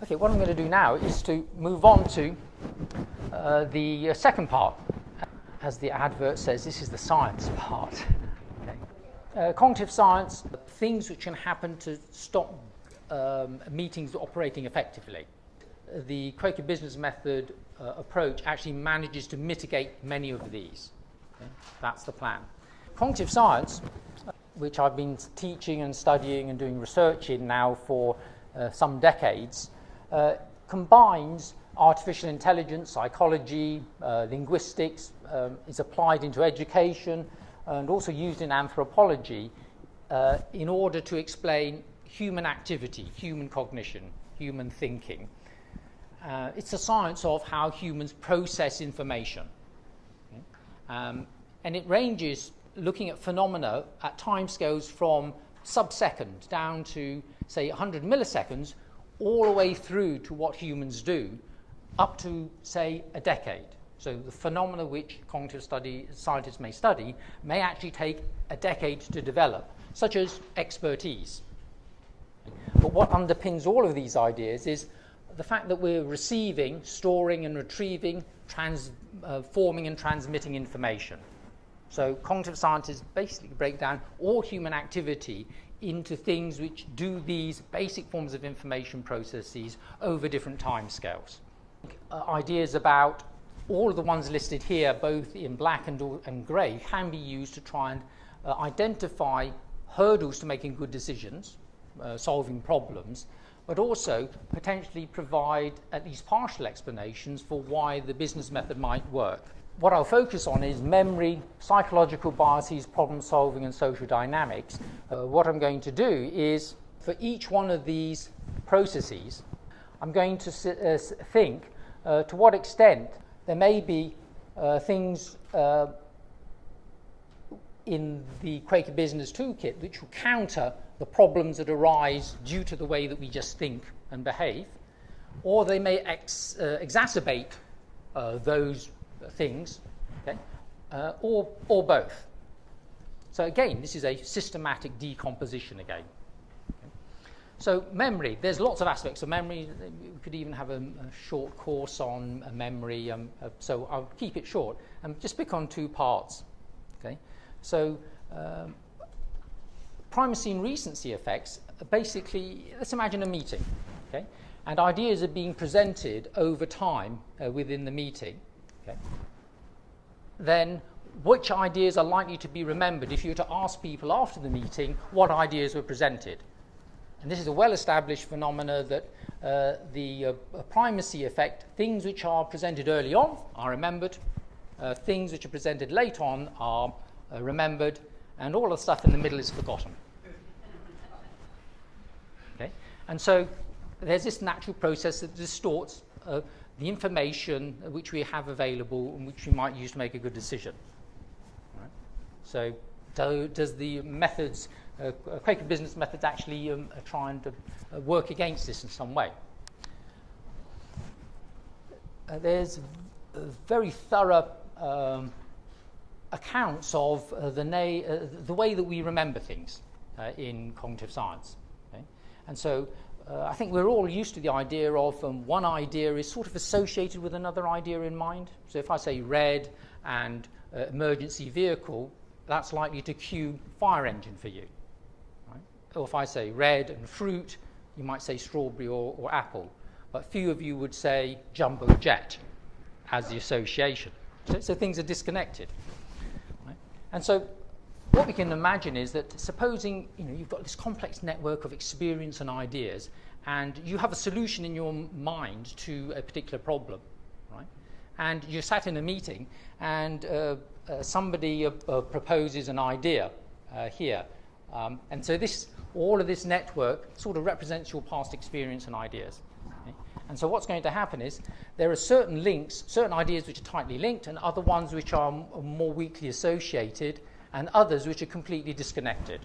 Okay, what I'm going to do now is to move on to the second part. As the advert says, this is the science part. Okay. Cognitive science, things which can happen to stop meetings operating effectively. The Quaker Business Method approach actually manages to mitigate many of these. Okay. That's the plan. Cognitive science, which I've been teaching and studying and doing research in now for some decades, combines artificial intelligence, psychology, linguistics, is applied into education and also used in anthropology in order to explain human activity, human cognition, human thinking. It's a science of how humans process information. Okay? And it ranges, looking at phenomena at timescales from sub-second down to, say, 100 milliseconds, all the way through to what humans do, up to, say, a decade. So the phenomena which cognitive scientists may study may actually take a decade to develop, such as expertise. But what underpins all of these ideas is the fact that we're receiving, storing and retrieving, forming and transmitting information. So cognitive scientists basically break down all human activity into things which do these basic forms of information processes over different timescales. Ideas about all of the ones listed here, both in black and grey, can be used to try and identify hurdles to making good decisions, solving problems, but also potentially provide at least partial explanations for why the business method might work. What I'll focus on is memory, psychological biases, problem solving and social dynamics. What I'm going to do is, for each one of these processes, I'm going to think to what extent there may be things in the Quaker Business Toolkit which will counter the problems that arise due to the way that we just think and behave, or they may exacerbate those things, okay, or both. So again, this is a systematic decomposition again. Okay. So memory, there's lots of aspects of memory. We could even have a short course on memory, so I'll keep it short and just pick on two parts. Okay. So primacy and recency effects, basically, let's imagine a meeting, okay, and ideas are being presented over time within the meeting. Okay. Then which ideas are likely to be remembered if you were to ask people after the meeting what ideas were presented? And this is a well-established phenomena that the primacy effect, things which are presented early on are remembered, things which are presented late on are remembered, and all the stuff in the middle is forgotten. Okay? And so there's this natural process that distorts the information which we have available and which we might use to make a good decision. Right? So does the methods, Quaker Business Methods, actually try and work against this in some way? There's very thorough accounts of the way that we remember things in cognitive science. Okay? And so I think we're all used to the idea of one idea is sort of associated with another idea in mind. So if I say red and emergency vehicle, that's likely to cue fire engine for you. Right? Or if I say red and fruit, you might say strawberry or apple. But few of you would say jumbo jet as the association. So things are disconnected. Right? And so what we can imagine is that supposing you've got this complex network of experience and ideas, and you have a solution in your mind to a particular problem, right? And you're sat in a meeting, and somebody proposes an idea here, and so all of this network sort of represents your past experience and ideas. Okay? And so what's going to happen is there are certain links, certain ideas which are tightly linked, and other ones which are more weakly associated, and others which are completely disconnected.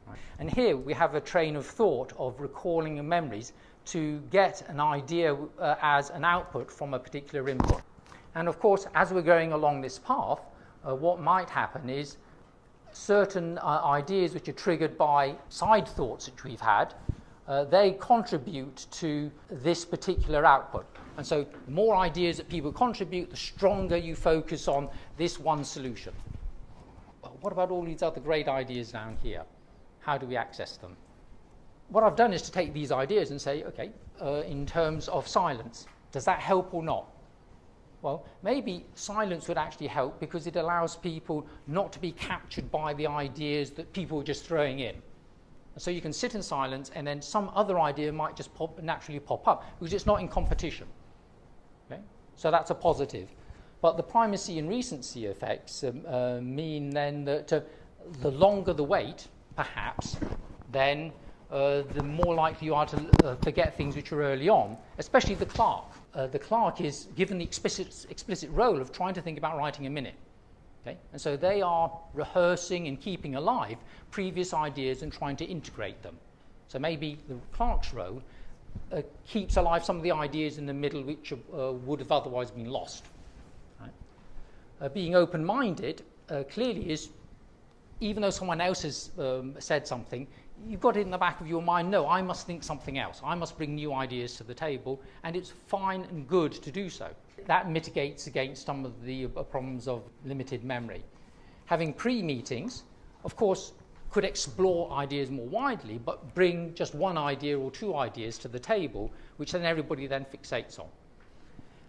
Right. And here we have a train of thought of recalling and memories to get an idea as an output from a particular input. And of course, as we're going along this path, what might happen is certain ideas which are triggered by side thoughts which we've had they contribute to this particular output. And so the more ideas that people contribute, the stronger you focus on this one solution. But what about all these other great ideas down here? How do we access them? What I've done is to take these ideas and say, okay, in terms of silence, does that help or not? Well, maybe silence would actually help because it allows people not to be captured by the ideas that people are just throwing in. So you can sit in silence and then some other idea might just naturally pop up because it's not in competition. Okay? So that's a positive. But the primacy and recency effects mean then that the longer the wait, perhaps, then the more likely you are to forget things which are early on, especially the clerk. The clerk is given the explicit role of trying to think about writing a minute. Okay? And so they are rehearsing and keeping alive previous ideas and trying to integrate them. So maybe the clerk's role keeps alive some of the ideas in the middle which would have otherwise been lost. Right? Being open-minded clearly is, even though someone else has said something, you've got it in the back of your mind, no, I must think something else. I must bring new ideas to the table, and it's fine and good to do so. That mitigates against some of the problems of limited memory. Having pre-meetings, of course, could explore ideas more widely, but bring just one idea or two ideas to the table, which then everybody then fixates on.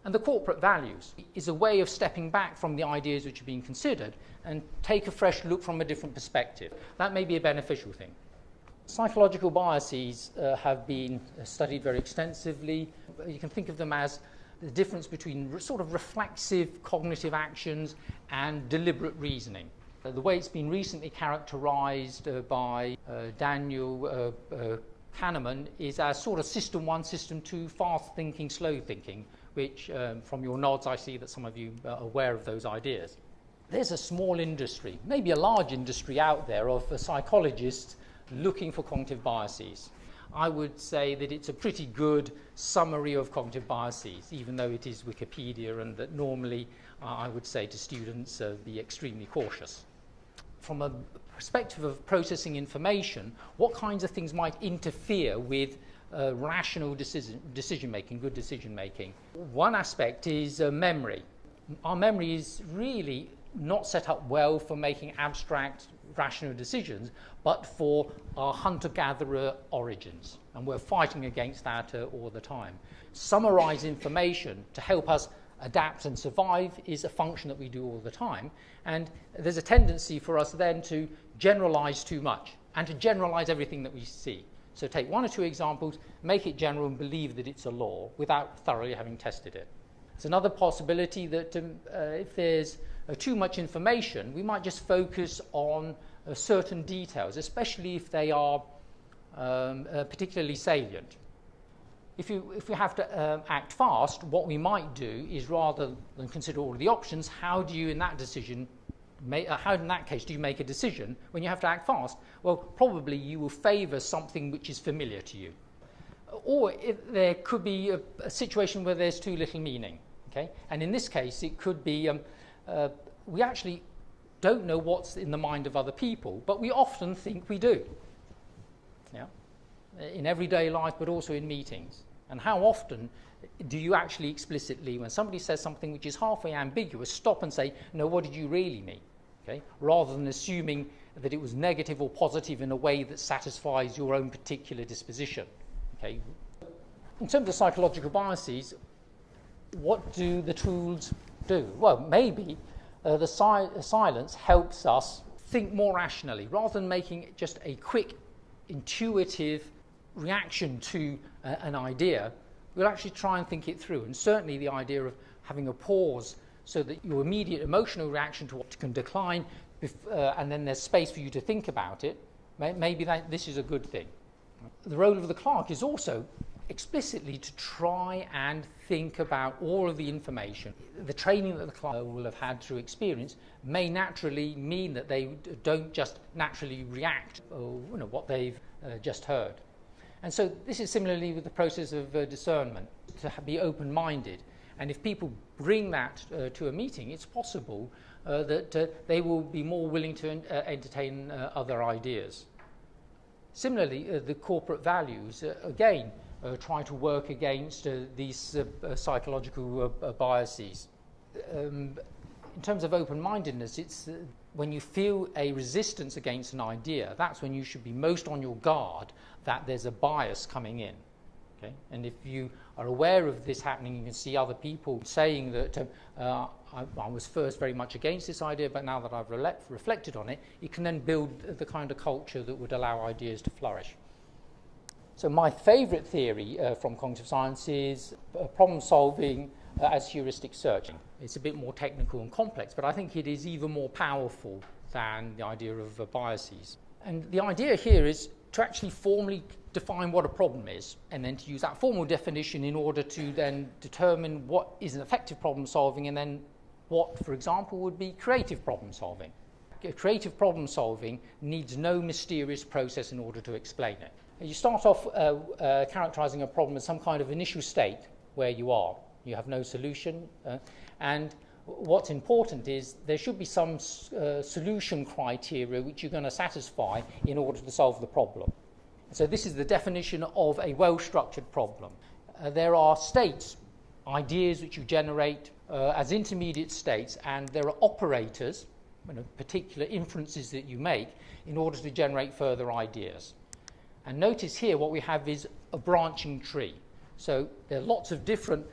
And the corporate values is a way of stepping back from the ideas which are being considered and take a fresh look from a different perspective. That may be a beneficial thing. Psychological biases have been studied very extensively. You can think of them as the difference between sort of reflexive cognitive actions and deliberate reasoning. The way it's been recently characterized by Daniel Kahneman is as sort of system 1, system 2, fast thinking, slow thinking, which from your nods I see that some of you are aware of those ideas. There's a small industry, maybe a large industry out there of psychologists looking for cognitive biases. I would say that it's a pretty good summary of cognitive biases, even though it is Wikipedia, and that normally I would say to students be extremely cautious. From a perspective of processing information, what kinds of things might interfere with rational decision-making, good decision-making? One aspect is memory. Our memory is really not set up well for making abstract, rational decisions, but for our hunter-gatherer origins. And we're fighting against that all the time. Summarize information to help us adapt and survive is a function that we do all the time. And there's a tendency for us then to generalize too much and to generalize everything that we see. So take one or two examples, make it general and believe that it's a law without thoroughly having tested it. It's another possibility that if there's too much information, we might just focus on certain details, especially if they are particularly salient. If we have to act fast, what we might do is, rather than consider all of the options, how do you in that case do you make a decision when you have to act fast? Well, probably you will favour something which is familiar to you. Or there could be a situation where there's too little meaning. Okay? And in this case, it could be we actually don't know what's in the mind of other people, but we often think we do. Yeah? In everyday life, but also in meetings. And how often do you actually explicitly, when somebody says something which is halfway ambiguous, stop and say, no, what did you really mean? Okay? Rather than assuming that it was negative or positive in a way that satisfies your own particular disposition. Okay? In terms of psychological biases, what do the tools do? Well, maybe the silence helps us think more rationally. Rather than making just a quick, intuitive reaction to an idea, we'll actually try and think it through. And certainly the idea of having a pause so that your immediate emotional reaction to what can decline, and then there's space for you to think about it, maybe this is a good thing. The role of the clerk is also explicitly to try and think about all of the information. The training that the clerk will have had through experience may naturally mean that they don't just naturally react to what they've just heard. And so this is similarly with the process of discernment, to be open-minded. And if people bring that to a meeting, it's possible that they will be more willing to entertain other ideas. Similarly, the corporate values, again, try to work against these psychological biases. In terms of open-mindedness, it's when you feel a resistance against an idea, that's when you should be most on your guard that there's a bias coming in. Okay? And if you are aware of this happening, you can see other people saying that I was first very much against this idea, but now that I've reflected on it, you can then build the kind of culture that would allow ideas to flourish. So my favorite theory from cognitive science is problem solving as heuristic searching. It's a bit more technical and complex, but I think it is even more powerful than the idea of biases. And the idea here is to actually formally define what a problem is, and then to use that formal definition in order to then determine what is an effective problem solving, and then what, for example, would be creative problem solving. Creative problem solving needs no mysterious process in order to explain it. You start off characterizing a problem as some kind of initial state where you are. You have no solution, and what's important is there should be some solution criteria which you're going to satisfy in order to solve the problem. So this is the definition of a well-structured problem. There are states, ideas which you generate as intermediate states, and there are operators, particular inferences that you make in order to generate further ideas. And notice here what we have is a branching tree. So there are lots of different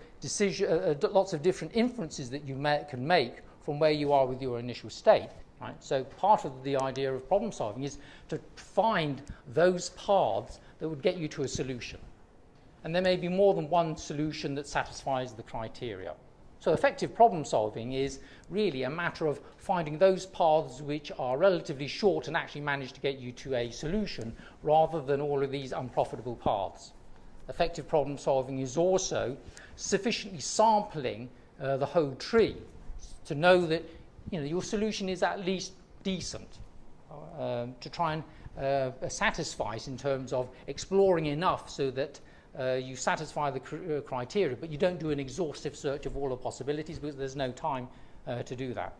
lots of different inferences that you can make from where you are with your initial state. Right? So part of the idea of problem solving is to find those paths that would get you to a solution. And there may be more than one solution that satisfies the criteria. So effective problem solving is really a matter of finding those paths which are relatively short and actually manage to get you to a solution rather than all of these unprofitable paths. Effective problem solving is also sufficiently sampling the whole tree to know that your solution is at least decent, to try and satisfy in terms of exploring enough so that you satisfy the criteria, but you don't do an exhaustive search of all the possibilities because there's no time to do that.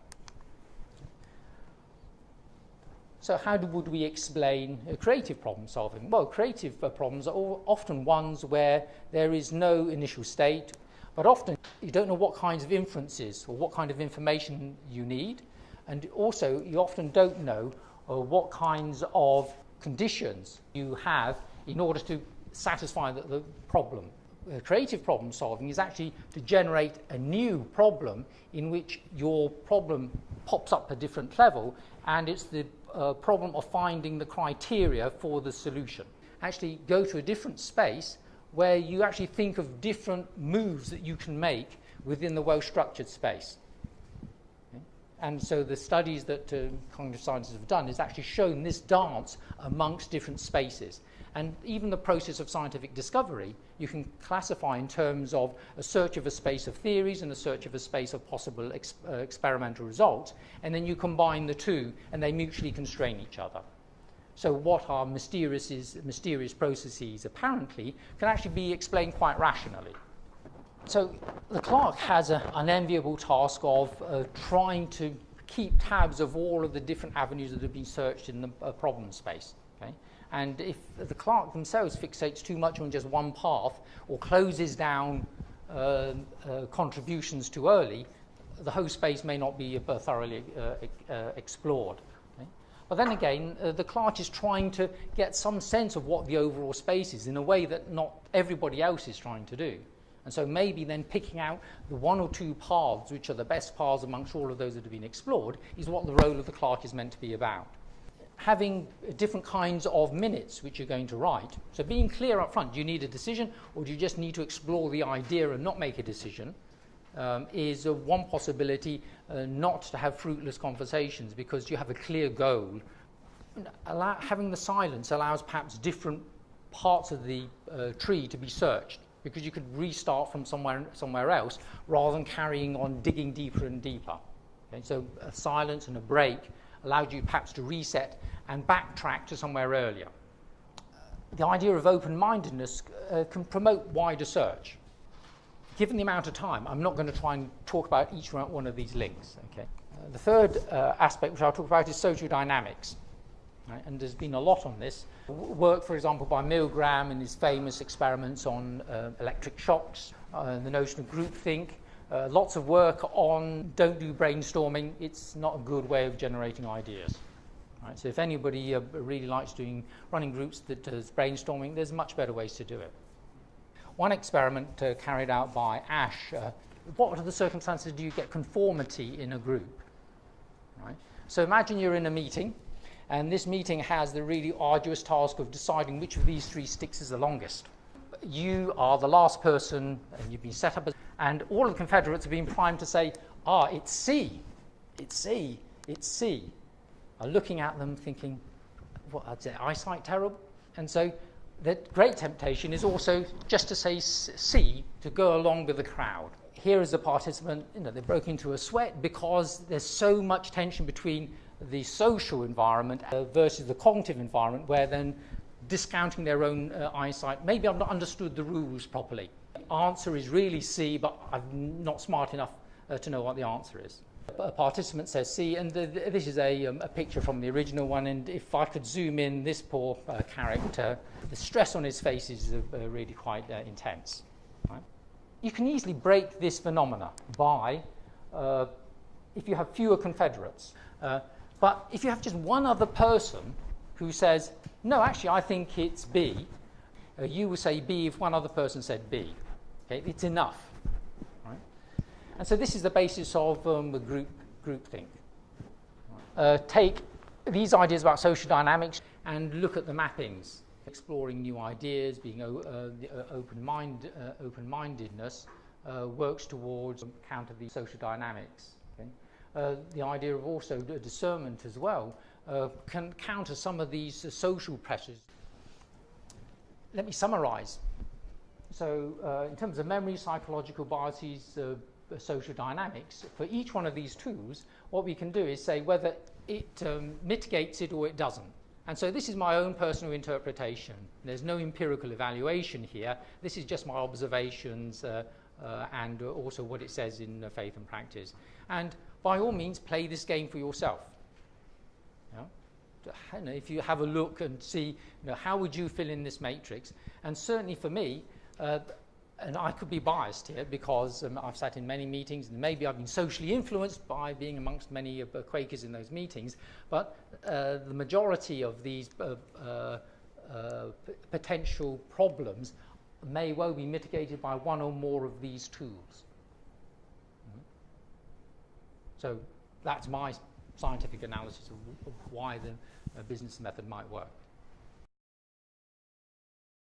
So how would we explain creative problem solving? Well, creative problems are often ones where there is no initial state, but often you don't know what kinds of inferences or what kind of information you need, and also you often don't know what kinds of conditions you have in order to satisfy the problem. Creative problem solving is actually to generate a new problem in which your problem pops up a different level, and it's the problem of finding the criteria for the solution. Actually go to a different space where you actually think of different moves that you can make within the well-structured space. Okay? And so the studies that cognitive scientists have done is actually shown this dance amongst different spaces. And even the process of scientific discovery, you can classify in terms of a search of a space of theories and a search of a space of possible experimental results, and then you combine the two, and they mutually constrain each other. So what are mysterious processes apparently can actually be explained quite rationally. So the clerk has an unenviable task of trying to keep tabs of all of the different avenues that have been searched in the problem space. Okay? And if the clerk themselves fixates too much on just one path or closes down contributions too early, the whole space may not be thoroughly explored. Okay? But then again, the clerk is trying to get some sense of what the overall space is in a way that not everybody else is trying to do. And so maybe then picking out the one or two paths which are the best paths amongst all of those that have been explored is what the role of the clerk is meant to be about. Having different kinds of minutes which you're going to write. So being clear up front, do you need a decision or do you just need to explore the idea and not make a decision, is one possibility, not to have fruitless conversations because you have a clear goal. Having the silence allows perhaps different parts of the tree to be searched because you could restart from somewhere else rather than carrying on digging deeper and deeper. Okay? So a silence and a break allowed you perhaps to reset and backtrack to somewhere earlier. The idea of open-mindedness can promote wider search. Given the amount of time, I'm not going to try and talk about each one of these links. Okay? The third aspect which I'll talk about is social dynamics. Right? And there's been a lot on this. Work, for example, by Milgram in his famous experiments on electric shocks, the notion of groupthink. Lots of work on don't do brainstorming. It's not a good way of generating ideas. Right? So if anybody really likes running groups that does brainstorming, there's much better ways to do it. One experiment carried out by Ash, what are the circumstances do you get conformity in a group? Right? So imagine you're in a meeting, and this meeting has the really arduous task of deciding which of these three sticks is the longest. You are the last person, and you've been set up, and all of the Confederates have been primed to say, it's C, it's C, it's C. Are looking at them thinking, is their eyesight terrible? And so the great temptation is also just to say C, to go along with the crowd. Here is a participant, they broke into a sweat because there's so much tension between the social environment versus the cognitive environment, where then discounting their own eyesight, maybe I've not understood the rules properly. The answer is really C, but I'm not smart enough to know what the answer is. A participant says C, and this is a picture from the original one, and if I could zoom in this poor character, the stress on his face is really quite intense. Right? You can easily break this phenomena by, if you have fewer Confederates, but if you have just one other person who says, no, actually, I think it's B, you will say B if one other person said B. Okay? It's enough. Right? And so this is the basis of groupthink. Take these ideas about social dynamics and look at the mappings. Exploring new ideas, being open-mindedness works towards counter the social dynamics. Okay? The idea of also discernment as well can counter some of these social pressures. Let me summarize. So in terms of memory, psychological biases, social dynamics, for each one of these tools, what we can do is say whether it mitigates it or it doesn't. And so this is my own personal interpretation. There's no empirical evaluation here. This is just my observations and also what it says in Faith and Practice. And by all means, play this game for yourself. If you have a look and see, how would you fill in this matrix? And certainly for me, and I could be biased here because I've sat in many meetings and maybe I've been socially influenced by being amongst many Quakers in those meetings, but the majority of these potential problems may well be mitigated by one or more of these tools. So that's my scientific analysis of why the business method might work.